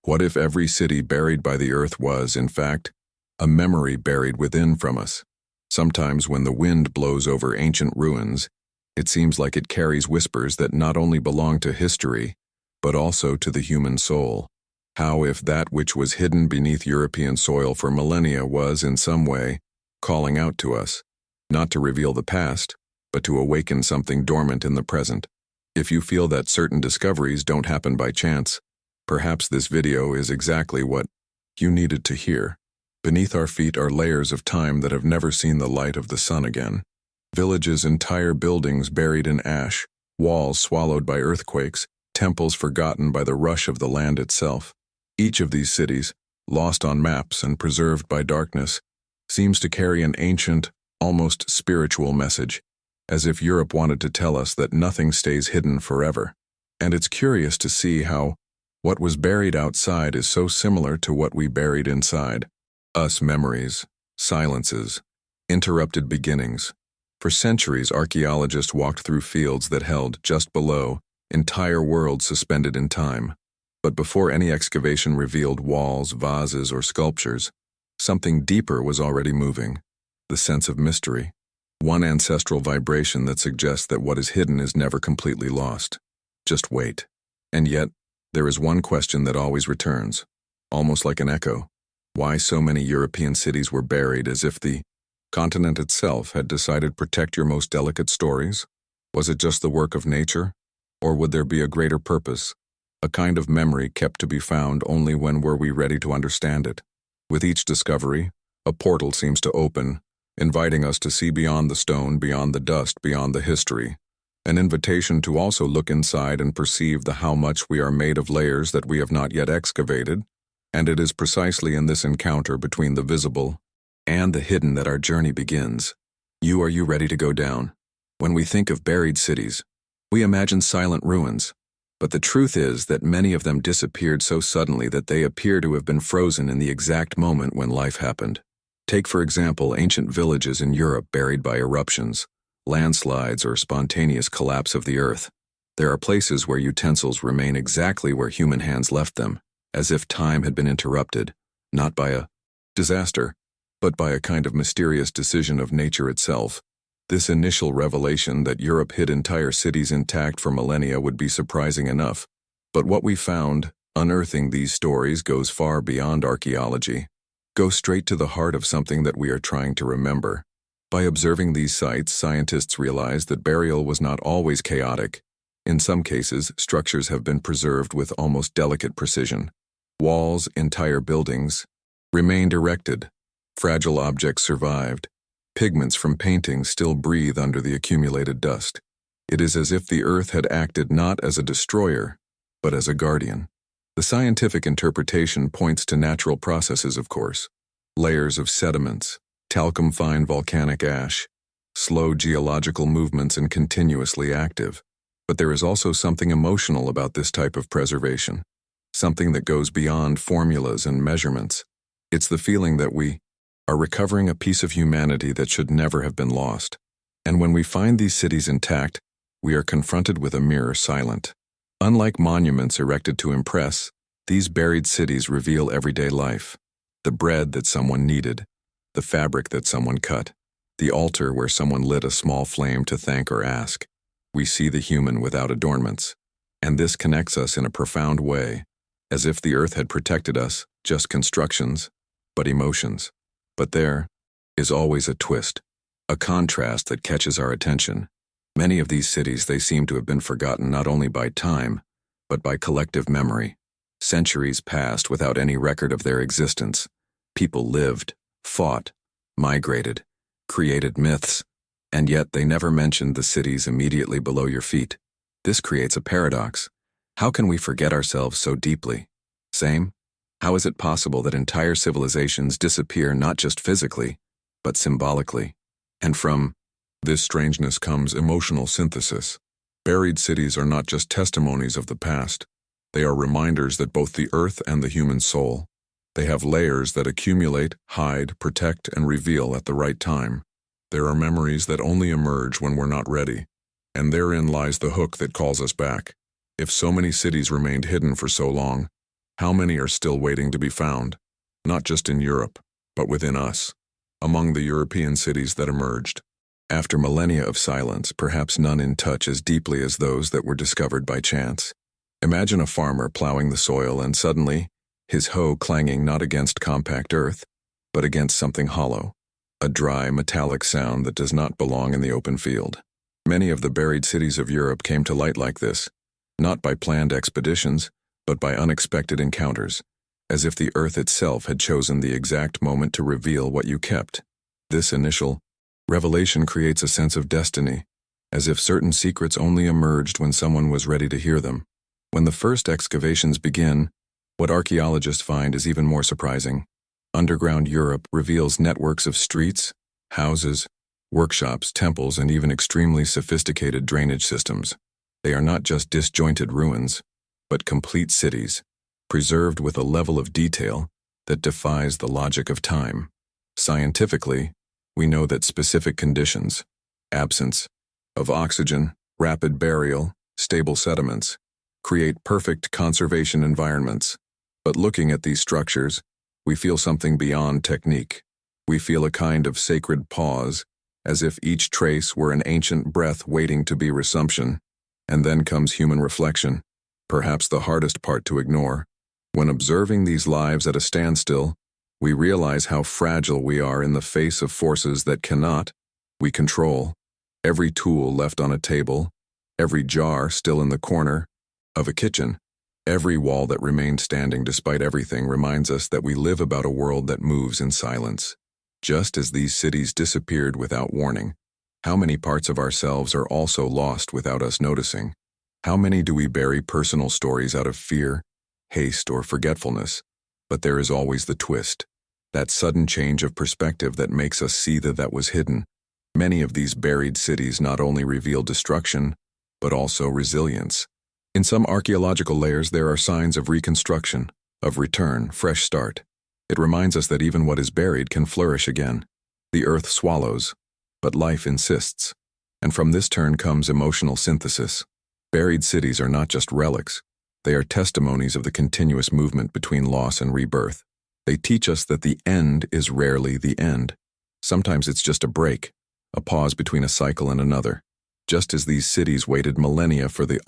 What if every city buried by the earth was, in fact, a memory buried within from us? Sometimes when the wind blows over ancient ruins, it seems like it carries whispers that not only belong to history, but also to the human soul. How if that which was hidden beneath European soil for millennia was, in some way, calling out to us, not to reveal the past, but to awaken something dormant in the present? If you feel that certain discoveries don't happen by chance, perhaps this video is exactly what you needed to hear. Beneath our feet are layers of time that have never seen the light of the sun again. Villages, entire buildings buried in ash, walls swallowed by earthquakes, temples forgotten by the rush of the land itself. Each of these cities, lost on maps and preserved by darkness, seems to carry an ancient, almost spiritual message, as if Europe wanted to tell us that nothing stays hidden forever. And it's curious to see how what was buried outside is so similar to what we buried inside. Us memories, silences, interrupted beginnings. For centuries, archaeologists walked through fields that held, just below, entire worlds suspended in time. But before any excavation revealed walls, vases, or sculptures, something deeper was already moving. The sense of mystery. One ancestral vibration that suggests that what is hidden is never completely lost. Just wait. And yet, there is one question that always returns, almost like an echo. Why so many European cities were buried, as if the continent itself had decided to protect your most delicate stories? Was it just the work of nature? Or would there be a greater purpose? A kind of memory kept to be found only when were we ready to understand it? With each discovery, a portal seems to open, inviting us to see beyond the stone, beyond the dust, beyond the history. An invitation to also look inside and perceive the how much we are made of layers that we have not yet excavated. And it is precisely in this encounter between the visible and the hidden that our journey begins. Are you ready to go down? When we think of buried cities, we imagine silent ruins. But the truth is that many of them disappeared so suddenly that they appear to have been frozen in the exact moment when life happened. Take, for example, ancient villages in Europe buried by eruptions, landslides, or spontaneous collapse of the earth. There are places where utensils remain exactly where human hands left them, as if time had been interrupted, not by a disaster, but by a kind of mysterious decision of nature itself. This initial revelation that Europe hid entire cities intact for millennia would be surprising enough, but what we found, unearthing these stories, goes far beyond archaeology. Goes straight to the heart of something that we are trying to remember. By observing these sites, scientists realized that burial was not always chaotic. In some cases, structures have been preserved with almost delicate precision. Walls, entire buildings, remained erected. Fragile objects survived. Pigments from paintings still breathe under the accumulated dust. It is as if the earth had acted not as a destroyer, but as a guardian. The scientific interpretation points to natural processes, of course. Layers of sediments, talcum-fine volcanic ash, slow geological movements, and continuously active. But there is also something emotional about this type of preservation. Something that goes beyond formulas and measurements. It's the feeling that we are recovering a piece of humanity that should never have been lost. And when we find these cities intact, we are confronted with a mirror silent. Unlike monuments erected to impress, these buried cities reveal everyday life. The bread that someone kneaded, the fabric that someone cut, the altar where someone lit a small flame to thank or ask. We see the human without adornments, and this connects us in a profound way, as if the earth had protected us, just constructions, but emotions. But there is always a twist, a contrast that catches our attention. Many of these cities, they seem to have been forgotten not only by time, but by collective memory. Centuries passed without any record of their existence. People lived, fought, migrated, created myths, and yet they never mentioned the cities immediately below your feet. This creates a paradox. How can we forget ourselves so deeply? Same? How is it possible that entire civilizations disappear not just physically, but symbolically? And from this strangeness comes emotional synthesis. Buried cities are not just testimonies of the past. They are reminders that both the earth and the human soul, they have layers that accumulate, hide, protect, and reveal at the right time. There are memories that only emerge when we're not ready, and therein lies the hook that calls us back. If so many cities remained hidden for so long, How many are still waiting to be found? Not just in Europe, but within us, among the European cities that emerged. After millennia of silence, perhaps none in touch as deeply as those that were discovered by chance. Imagine a farmer plowing the soil and suddenly, his hoe clanging not against compact earth, but against something hollow, a dry, metallic sound that does not belong in the open field. Many of the buried cities of Europe came to light like this, not by planned expeditions, but by unexpected encounters, as if the earth itself had chosen the exact moment to reveal what you kept. This initial revelation creates a sense of destiny, as if certain secrets only emerged when someone was ready to hear them. When the first excavations begin, what archaeologists find is even more surprising. Underground Europe reveals networks of streets, houses, workshops, temples, and even extremely sophisticated drainage systems. They are not just disjointed ruins, but complete cities, preserved with a level of detail that defies the logic of time. Scientifically, we know that specific conditions, absence of oxygen, rapid burial, stable sediments, create perfect conservation environments. But looking at these structures, we feel something beyond technique. We feel a kind of sacred pause, as if each trace were an ancient breath waiting to be resumption. And then comes human reflection, perhaps the hardest part to ignore. When observing these lives at a standstill, we realize how fragile we are in the face of forces that we control. Every tool left on a table, every jar still in the corner of a kitchen, every wall that remained standing despite everything reminds us that we live about a world that moves in silence. Just as these cities disappeared without warning, how many parts of ourselves are also lost without us noticing? How many do we bury personal stories out of fear, haste, or forgetfulness? But there is always the twist, that sudden change of perspective that makes us see that was hidden. Many of these buried cities not only reveal destruction, but also resilience. In some archaeological layers there are signs of reconstruction, of return, fresh start. It reminds us that even what is buried can flourish again. The earth swallows, but life insists. And from this turn comes emotional synthesis. Buried cities are not just relics. They are testimonies of the continuous movement between loss and rebirth. They teach us that the end is rarely the end. Sometimes it's just a break, a pause between a cycle and another. Just as these cities waited millennia for the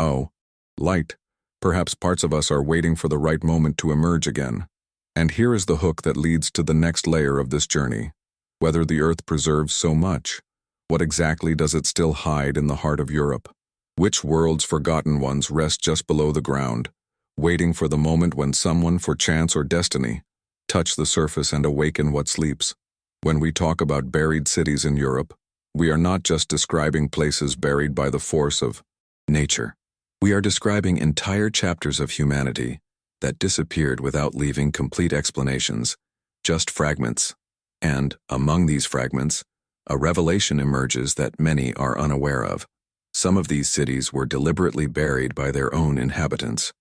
light, perhaps parts of us are waiting for the right moment to emerge again. And here is the hook that leads to the next layer of this journey. Whether the earth preserves so much, what exactly does it still hide in the heart of Europe? Which world's forgotten ones rest just below the ground, waiting for the moment when someone, for chance or destiny, touch the surface and awaken what sleeps? When we talk about buried cities in Europe, we are not just describing places buried by the force of nature. We are describing entire chapters of humanity that disappeared without leaving complete explanations, just fragments. And, among these fragments, a revelation emerges that many are unaware of. Some of these cities were deliberately buried by their own inhabitants,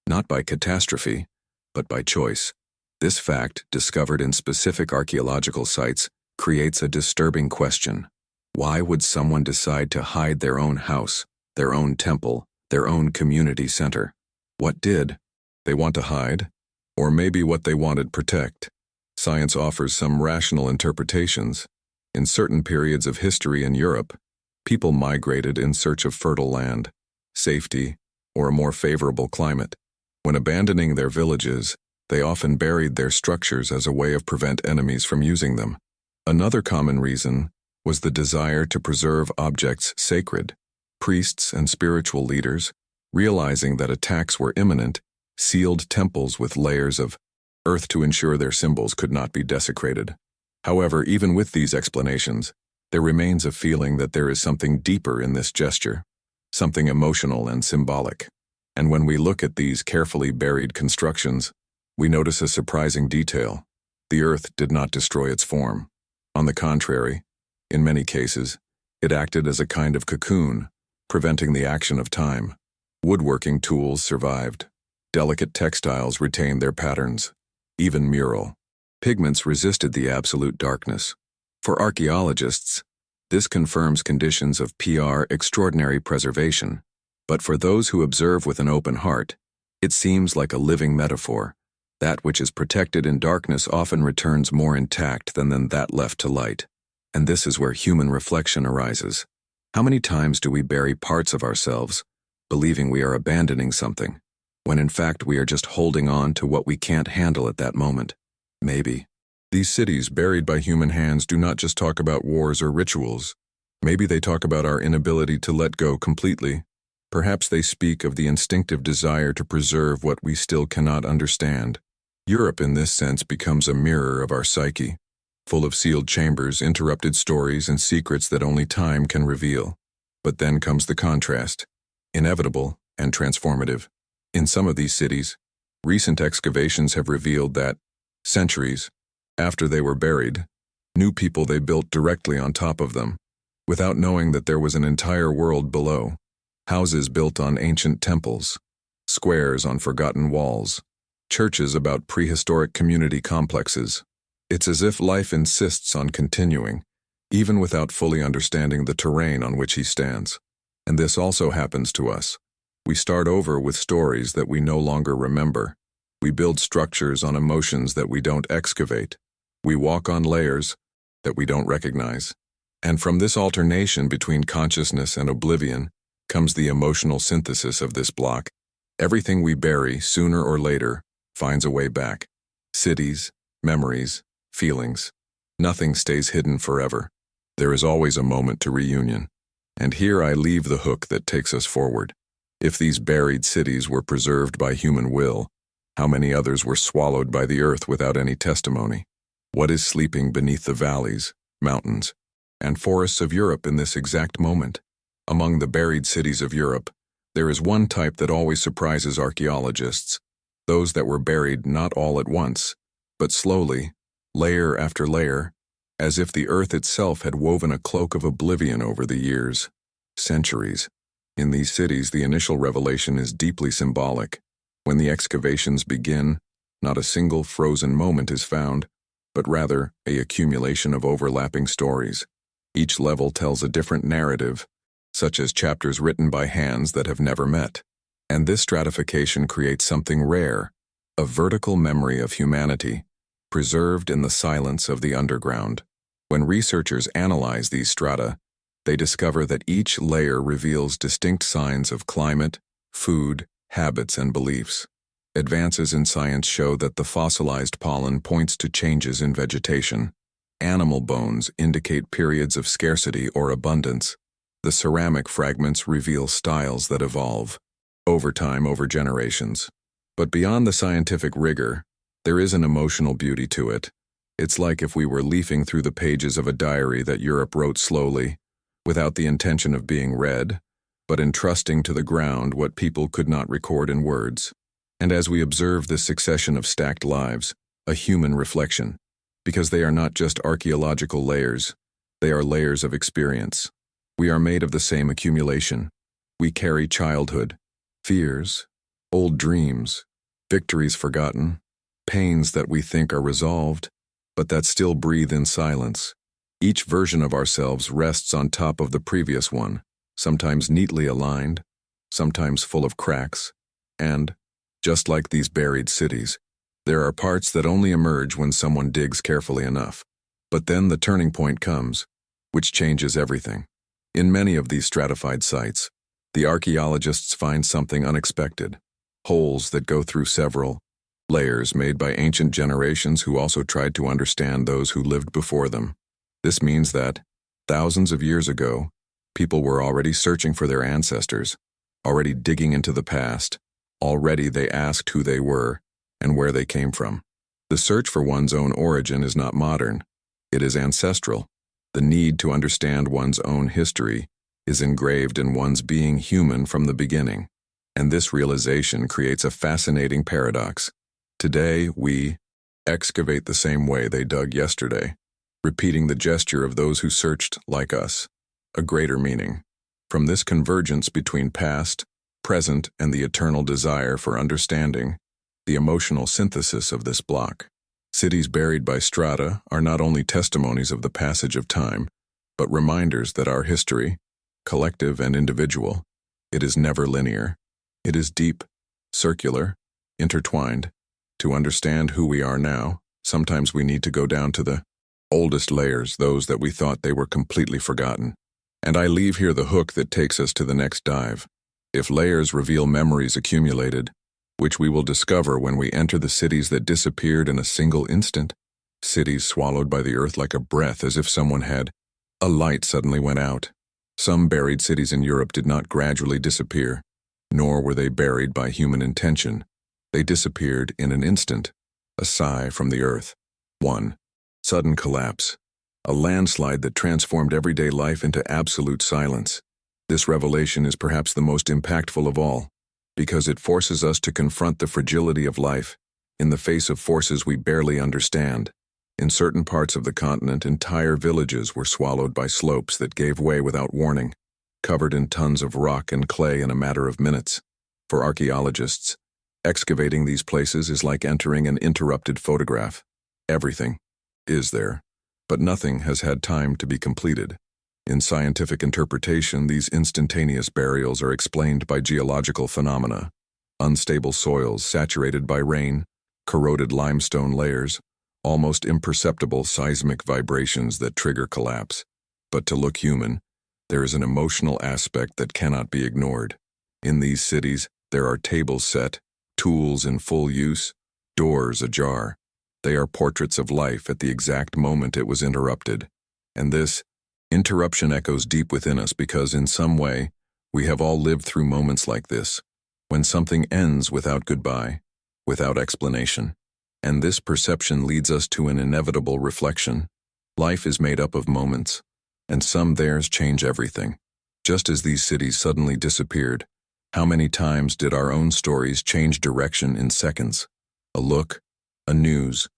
not by catastrophe, but by choice. This fact, discovered in specific archaeological sites, creates a disturbing question. Why would someone decide to hide their own house, their own temple, their own community center? What did they want to hide? Or maybe what they wanted protect? Science offers some rational interpretations. In certain periods of history in Europe, people migrated in search of fertile land, safety, or a more favorable climate. When abandoning their villages, they often buried their structures as a way of prevent enemies from using them. Another common reason was the desire to preserve objects sacred. Priests and spiritual leaders, realizing that attacks were imminent, sealed temples with layers of earth to ensure their symbols could not be desecrated. However, even with these explanations, there remains a feeling that there is something deeper in this gesture, something emotional and symbolic. And when we look at these carefully buried constructions, we notice a surprising detail. The earth did not destroy its form. On the contrary, in many cases, it acted as a kind of cocoon, preventing the action of time. Woodworking tools survived. Delicate textiles retained their patterns. Even mural pigments resisted the absolute darkness. For archaeologists, this confirms conditions of extraordinary preservation. But for those who observe with an open heart, it seems like a living metaphor, That which is protected in darkness often returns more intact than that left to light. And this is where human reflection arises. How many times do we bury parts of ourselves, believing we are abandoning something, when in fact we are just holding on to what we can't handle at that moment? Maybe. These cities buried by human hands do not just talk about wars or rituals. Maybe they talk about our inability to let go completely. Perhaps they speak of the instinctive desire to preserve what we still cannot understand. Europe, in this sense, becomes a mirror of our psyche, full of sealed chambers, interrupted stories, and secrets that only time can reveal. But then comes the contrast, inevitable and transformative. In some of these cities, recent excavations have revealed that, centuries after they were buried, new people they built directly on top of them, without knowing that there was an entire world below. Houses built on ancient temples, squares on forgotten walls, churches about prehistoric community complexes. It's as if life insists on continuing, even without fully understanding the terrain on which he stands. And this also happens to us. We start over with stories that we no longer remember. We build structures on emotions that we don't excavate. We walk on layers that we don't recognize. And from this alternation between consciousness and oblivion comes the emotional synthesis of this block. Everything we bury, sooner or later, finds a way back. Cities, memories, feelings. Nothing stays hidden forever. There is always a moment to reunion. And here I leave the hook that takes us forward. If these buried cities were preserved by human will, how many others were swallowed by the earth without any testimony? What is sleeping beneath the valleys, mountains, and forests of Europe in this exact moment? Among the buried cities of Europe, there is one type that always surprises archaeologists, those that were buried not all at once, but slowly, layer after layer, as if the earth itself had woven a cloak of oblivion over the years, centuries. In these cities, the initial revelation is deeply symbolic. When the excavations begin, not a single frozen moment is found, but rather an accumulation of overlapping stories. Each level tells a different narrative, such as chapters written by hands that have never met. And this stratification creates something rare, a vertical memory of humanity, preserved in the silence of the underground. When researchers analyze these strata, they discover that each layer reveals distinct signs of climate, food, habits, and beliefs. Advances in science show that the fossilized pollen points to changes in vegetation. Animal bones indicate periods of scarcity or abundance. The ceramic fragments reveal styles that evolve over time, over generations. But beyond the scientific rigor, there is an emotional beauty to it. It's like if we were leafing through the pages of a diary that Europe wrote slowly, without the intention of being read, but entrusting to the ground what people could not record in words. And as we observe this succession of stacked lives, a human reflection, because they are not just archaeological layers, they are layers of experience. We are made of the same accumulation. We carry childhood, fears, old dreams, victories forgotten, pains that we think are resolved, but that still breathe in silence. Each version of ourselves rests on top of the previous one, sometimes neatly aligned, sometimes full of cracks, and, just like these buried cities, there are parts that only emerge when someone digs carefully enough. But then the turning point comes, which changes everything. In many of these stratified sites, the archaeologists find something unexpected, holes that go through several layers made by ancient generations who also tried to understand those who lived before them. This means that, thousands of years ago, people were already searching for their ancestors, already digging into the past, already they asked who they were and where they came from. The search for one's own origin is not modern, it is ancestral. The need to understand one's own history is engraved in one's being human from the beginning. And this realization creates a fascinating paradox. Today, we excavate the same way they dug yesterday, repeating the gesture of those who searched like us. A greater meaning. From this convergence between past, present, and the eternal desire for understanding, the emotional synthesis of this block. Cities buried by strata are not only testimonies of the passage of time, but reminders that our history, collective and individual, it is never linear. It is deep, circular, intertwined. To understand who we are now, sometimes we need to go down to the oldest layers, those that we thought they were completely forgotten. And I leave here the hook that takes us to the next dive. If layers reveal memories accumulated, which we will discover when we enter the cities that disappeared in a single instant, cities swallowed by the earth like a breath, as if someone had a light suddenly went out. Some buried cities in Europe did not gradually disappear, nor were they buried by human intention. They disappeared in an instant, a sigh from the earth. 1. Sudden collapse. A landslide that transformed everyday life into absolute silence. This revelation is perhaps the most impactful of all, because it forces us to confront the fragility of life in the face of forces we barely understand. In certain parts of the continent, entire villages were swallowed by slopes that gave way without warning, covered in tons of rock and clay in a matter of minutes. For archaeologists, excavating these places is like entering an interrupted photograph. Everything is there, but nothing has had time to be completed. In scientific interpretation, these instantaneous burials are explained by geological phenomena: unstable soils saturated by rain, corroded limestone layers, almost imperceptible seismic vibrations that trigger collapse. But to look human, there is an emotional aspect that cannot be ignored. In these cities, there are tables set, tools in full use, doors ajar. They are portraits of life at the exact moment it was interrupted. And this interruption echoes deep within us because, in some way, we have all lived through moments like this, when something ends without goodbye, without explanation. And this perception leads us to an inevitable reflection. Life is made up of moments, and some theirs change everything. Just as these cities suddenly disappeared, how many times did our own stories change direction in seconds? A look, a news,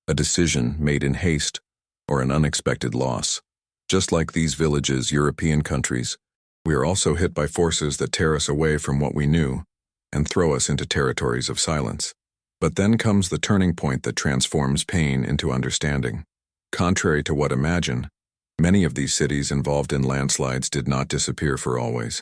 a decision made in haste, or an unexpected loss. Just like these villages, European countries, we are also hit by forces that tear us away from what we knew and throw us into territories of silence. But then comes the turning point that transforms pain into understanding. Contrary to what imagined, many of these cities involved in landslides did not disappear for always.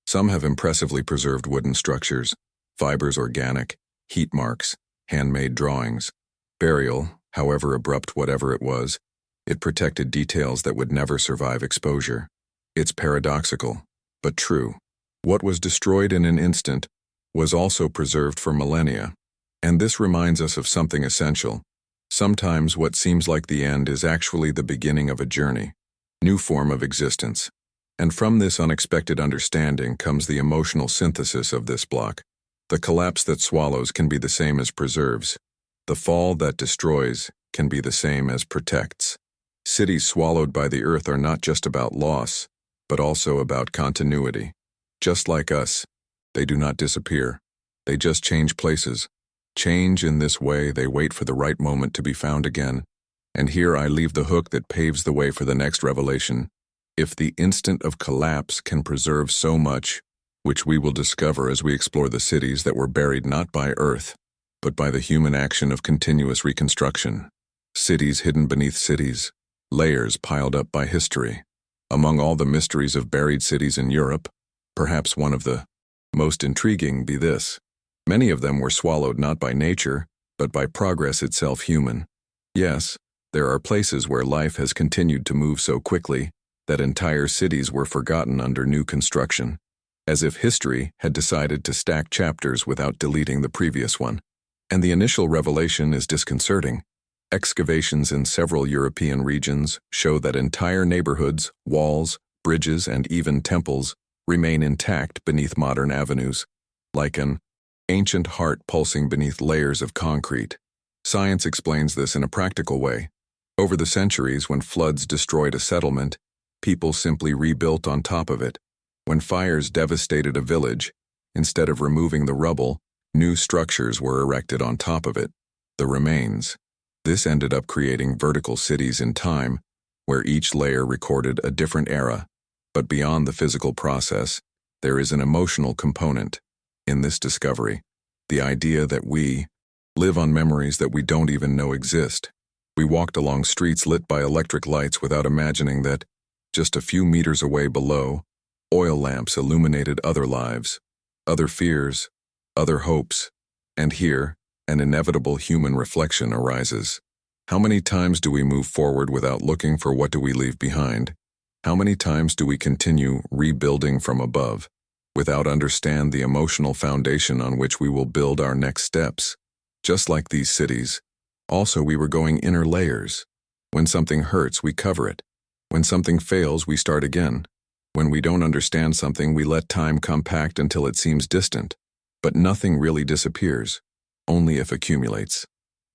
Some have impressively preserved wooden structures, fibers organic, heat marks, handmade drawings. Burial, however abrupt whatever it was, it protected details that would never survive exposure. It's paradoxical, but true. What was destroyed in an instant was also preserved for millennia. And this reminds us of something essential. Sometimes what seems like the end is actually the beginning of a journey, new form of existence. And from this unexpected understanding comes the emotional synthesis of this block. The collapse that swallows can be the same as preserves. The fall that destroys can be the same as protects. Cities swallowed by the earth are not just about loss, but also about continuity. Just like us, they do not disappear. They just change places. Change in this way, they wait for the right moment to be found again. And here I leave the hook that paves the way for the next revelation. If the instant of collapse can preserve so much, which we will discover as we explore the cities that were buried not by earth, but by the human action of continuous reconstruction. Cities hidden beneath cities, layers piled up by history. Among all the mysteries of buried cities in Europe, perhaps one of the most intriguing be this: many of them were swallowed not by nature, but by progress itself human. Yes, there are places where life has continued to move so quickly that entire cities were forgotten under new construction, as if history had decided to stack chapters without deleting the previous one. And the initial revelation is disconcerting. Excavations in several European regions show that entire neighborhoods, walls, bridges, and even temples remain intact beneath modern avenues, like an ancient heart pulsing beneath layers of concrete. Science explains this in a practical way. Over the centuries, when floods destroyed a settlement, people simply rebuilt on top of it. When fires devastated a village, instead of removing the rubble, new structures were erected on top of it, the remains. This ended up creating vertical cities in time, where each layer recorded a different era. But beyond the physical process, there is an emotional component. In this discovery, the idea that we live on memories that we don't even know exist. We walked along streets lit by electric lights without imagining that, just a few meters away below, oil lamps illuminated other lives, other fears, other hopes. And here, an inevitable human reflection arises. How many times do we move forward without looking for what do we leave behind? How many times do we continue rebuilding from above, without understand the emotional foundation on which we will build our next steps? Just like these cities, also we were going inner layers. When something hurts, we cover it. When something fails, we start again. When we don't understand something, we let time compact until it seems distant. But nothing really disappears, only if accumulates.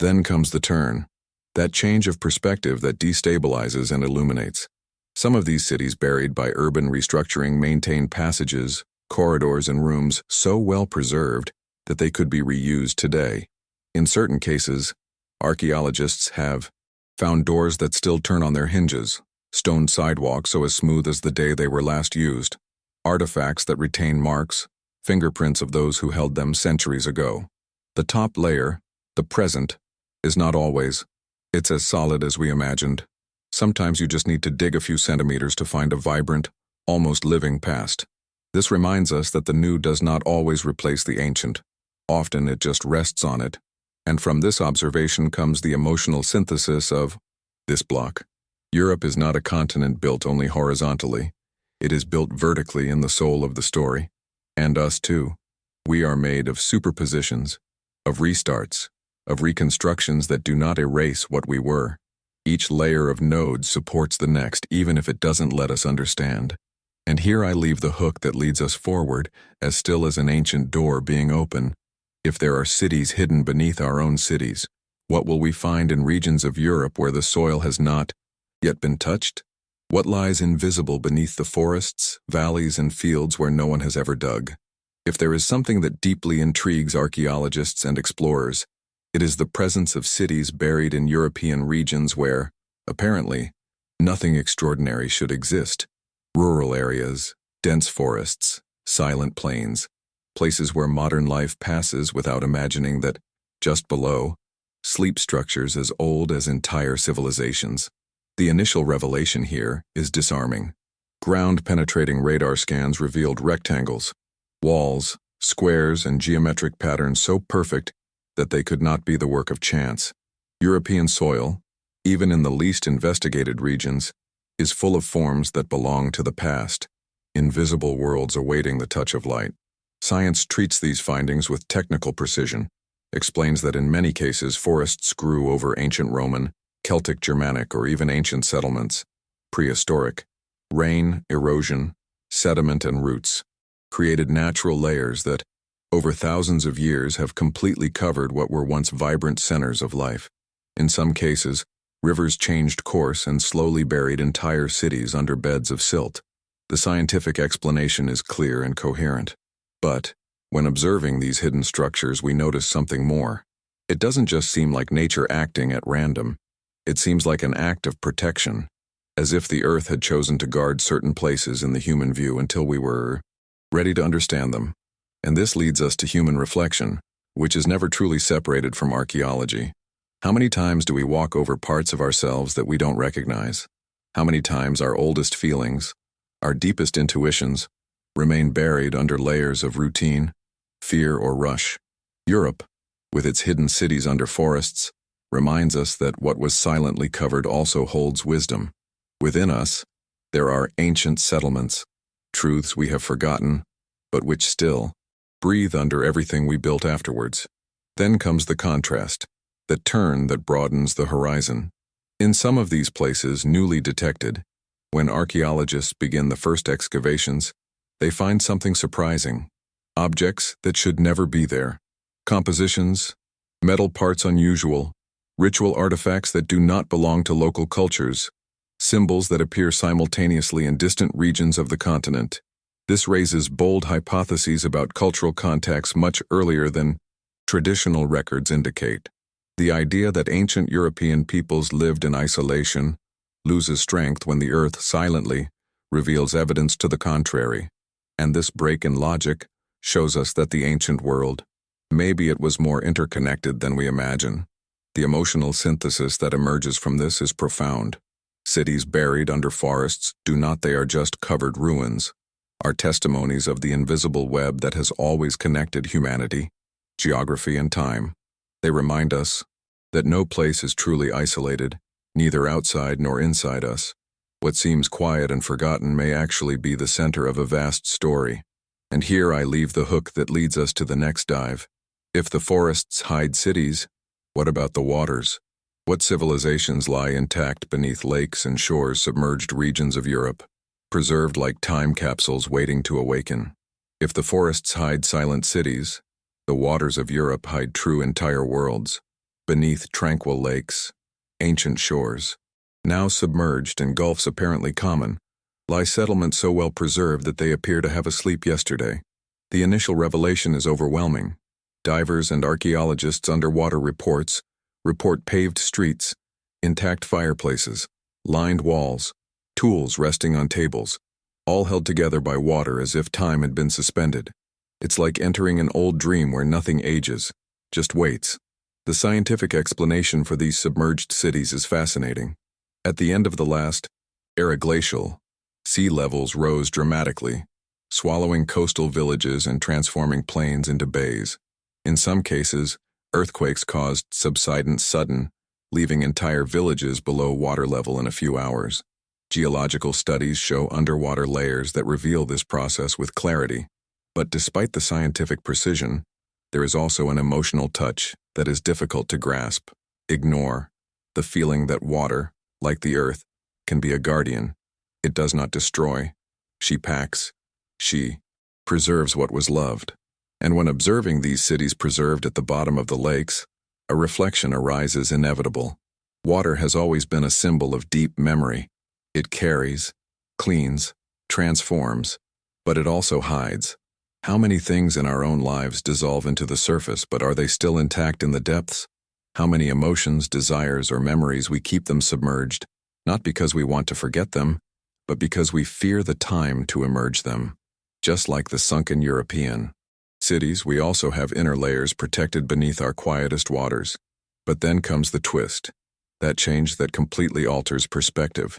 Then comes the turn, that change of perspective that destabilizes and illuminates. Some of these cities buried by urban restructuring maintain passages, corridors, and rooms so well preserved that they could be reused today. In certain cases, archaeologists have found doors that still turn on their hinges, stone sidewalks so as smooth as the day they were last used, artifacts that retain marks, fingerprints of those who held them centuries ago. The top layer, the present, is not always. It's as solid as we imagined. Sometimes you just need to dig a few centimeters to find a vibrant, almost living past. This reminds us that the new does not always replace the ancient. Often it just rests on it. And from this observation comes the emotional synthesis of this block. Europe is not a continent built only horizontally. It is built vertically in the soul of the story. And us too. We are made of superpositions, of restarts, of reconstructions that do not erase what we were. Each layer of nodes supports the next, even if it doesn't let us understand. And here I leave the hook that leads us forward, as still as an ancient door being open. If there are cities hidden beneath our own cities, what will we find in regions of Europe where the soil has not yet been touched? What lies invisible beneath the forests, valleys, and fields where no one has ever dug? If there is something that deeply intrigues archaeologists and explorers, it is the presence of cities buried in European regions where, apparently, nothing extraordinary should exist. Rural areas, dense forests, silent plains, places where modern life passes without imagining that, just below, sleep structures as old as entire civilizations. The initial revelation here is disarming. Ground-penetrating radar scans revealed rectangles, walls, squares, and geometric patterns so perfect that they could not be the work of chance. European soil, even in the least investigated regions, is full of forms that belong to the past, invisible worlds awaiting the touch of light. Science treats these findings with technical precision, explains that in many cases forests grew over ancient Roman, Celtic, Germanic, or even ancient settlements. Prehistoric, rain, erosion, sediment, and roots created natural layers that, over thousands of years, have completely covered what were once vibrant centers of life. In some cases, rivers changed course and slowly buried entire cities under beds of silt. The scientific explanation is clear and coherent. But, when observing these hidden structures, we notice something more. It doesn't just seem like nature acting at random. It seems like an act of protection, as if the earth had chosen to guard certain places in the human view until we were ready to understand them. And this leads us to human reflection, which is never truly separated from archaeology. How many times do we walk over parts of ourselves that we don't recognize? How many times our oldest feelings, our deepest intuitions, remain buried under layers of routine, fear, or rush? Europe, with its hidden cities under forests, reminds us that what was silently covered also holds wisdom. Within us, there are ancient settlements, truths we have forgotten, but which still breathe under everything we built afterwards. Then comes the contrast, the turn that broadens the horizon. In some of these places newly detected, when archaeologists begin the first excavations, they find something surprising. Objects that should never be there. Compositions, metal parts unusual, ritual artifacts that do not belong to local cultures, symbols that appear simultaneously in distant regions of the continent. This raises bold hypotheses about cultural contacts much earlier than traditional records indicate. The idea that ancient European peoples lived in isolation loses strength when the earth silently reveals evidence to the contrary. And this break in logic shows us that the ancient world, maybe it was more interconnected than we imagine. The emotional synthesis that emerges from this is profound. Cities buried under forests they are just covered ruins, are testimonies of the invisible web that has always connected humanity, geography, and time. They remind us that no place is truly isolated, neither outside nor inside us. What seems quiet and forgotten may actually be the center of a vast story. And here I leave the hook that leads us to the next dive. If the forests hide cities, what about the waters? What civilizations lie intact beneath lakes and shores submerged regions of Europe, preserved like time capsules waiting to awaken? If the forests hide silent cities, the waters of Europe hide true entire worlds. Beneath tranquil lakes, ancient shores, now submerged and gulfs apparently common, lie settlements so well preserved that they appear to have asleep yesterday. The initial revelation is overwhelming. Divers and archaeologists underwater report paved streets, intact fireplaces, lined walls, tools resting on tables, all held together by water as if time had been suspended. It's like entering an old dream where nothing ages, just waits. The scientific explanation for these submerged cities is fascinating. At the end of the last era glacial, sea levels rose dramatically, swallowing coastal villages and transforming plains into bays. In some cases, earthquakes caused subsidence sudden, leaving entire villages below water level in a few hours. Geological studies show underwater layers that reveal this process with clarity. But despite the scientific precision, there is also an emotional touch that is difficult to grasp, ignore, the feeling that water, like the earth, can be a guardian. It does not destroy. She packs. She preserves what was loved. And when observing these cities preserved at the bottom of the lakes, a reflection arises inevitable. Water has always been a symbol of deep memory. It carries, cleans, transforms, but it also hides. How many things in our own lives dissolve into the surface, but are they still intact in the depths? How many emotions, desires, or memories we keep them submerged, not because we want to forget them, but because we fear the time to emerge them. Just like the sunken European cities, we also have inner layers protected beneath our quietest waters. But then comes the twist, that change that completely alters perspective.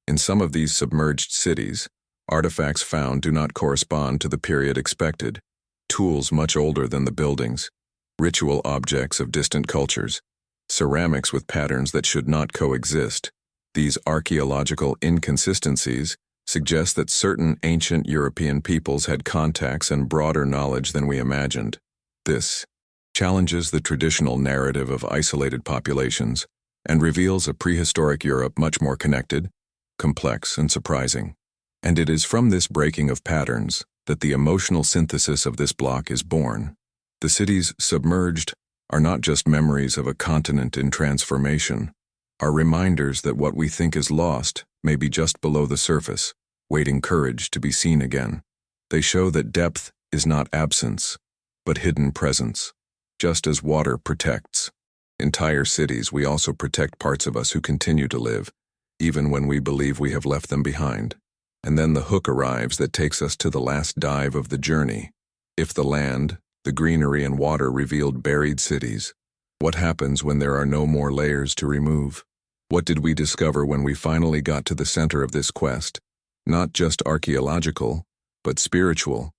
In some of these submerged cities, artifacts found do not correspond to the period expected. Tools much older than the buildings, ritual objects of distant cultures, ceramics with patterns that should not coexist. These archaeological inconsistencies suggest that certain ancient European peoples had contacts and broader knowledge than we imagined. This challenges the traditional narrative of isolated populations and reveals a prehistoric Europe much more connected, complex, and surprising. And it is from this breaking of patterns that the emotional synthesis of this block is born. The cities submerged are not just memories of a continent in transformation, are reminders that what we think is lost may be just below the surface, waiting courage to be seen again. They show that depth is not absence, but hidden presence. Just as water protects entire cities, we also protect parts of us who continue to live, even when we believe we have left them behind. And then the hook arrives that takes us to the last dive of the journey. If the land, the greenery and water revealed buried cities, what happens when there are no more layers to remove? What did we discover when we finally got to the center of this quest? Not just archaeological, but spiritual.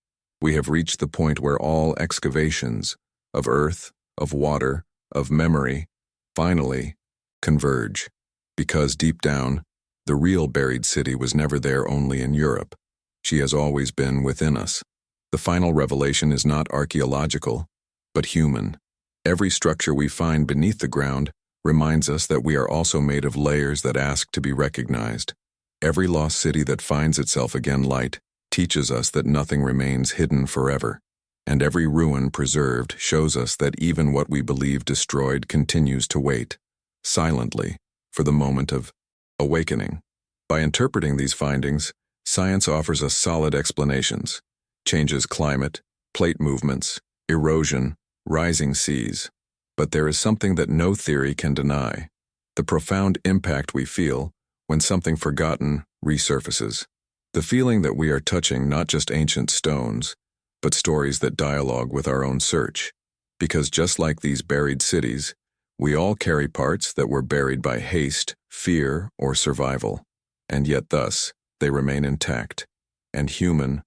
We have reached the point where all excavations of earth, of water, of memory, finally converge. Because deep down, the real buried city was never there only in Europe. She has always been within us. The final revelation is not archaeological, but human. Every structure we find beneath the ground reminds us that we are also made of layers that ask to be recognized. Every lost city that finds itself again light teaches us that nothing remains hidden forever. And every ruin preserved shows us that even what we believe destroyed continues to wait, silently, for the moment of awakening. By interpreting these findings, science offers us solid explanations. Changes climate, plate movements, erosion, rising seas. But there is something that no theory can deny: the profound impact we feel when something forgotten resurfaces. The feeling that we are touching not just ancient stones, but stories that dialogue with our own search. Because just like these buried cities, we all carry parts that were buried by haste, fear, or survival. And yet thus, they remain intact. And human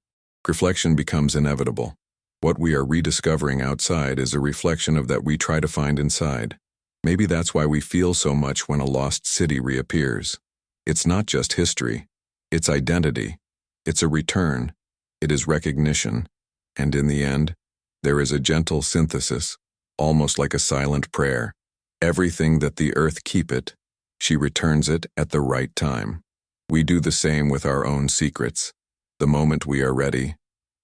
reflection becomes inevitable. What we are rediscovering outside is a reflection of that we try to find inside. Maybe that's why we feel so much when a lost city reappears. It's not just history. It's identity. It's a return. It is recognition. And in the end, there is a gentle synthesis, almost like a silent prayer. Everything that the earth keep it, she returns it at the right time. We do the same with our own secrets. The moment we are ready,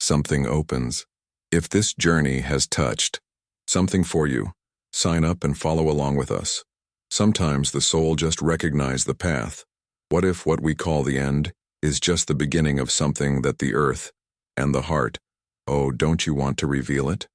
something opens. If this journey has touched something for you, sign up and follow along with us. Sometimes the soul just recognizes the path. What if what we call the end is just the beginning of something that the earth and the heart, oh, don't you want to reveal it?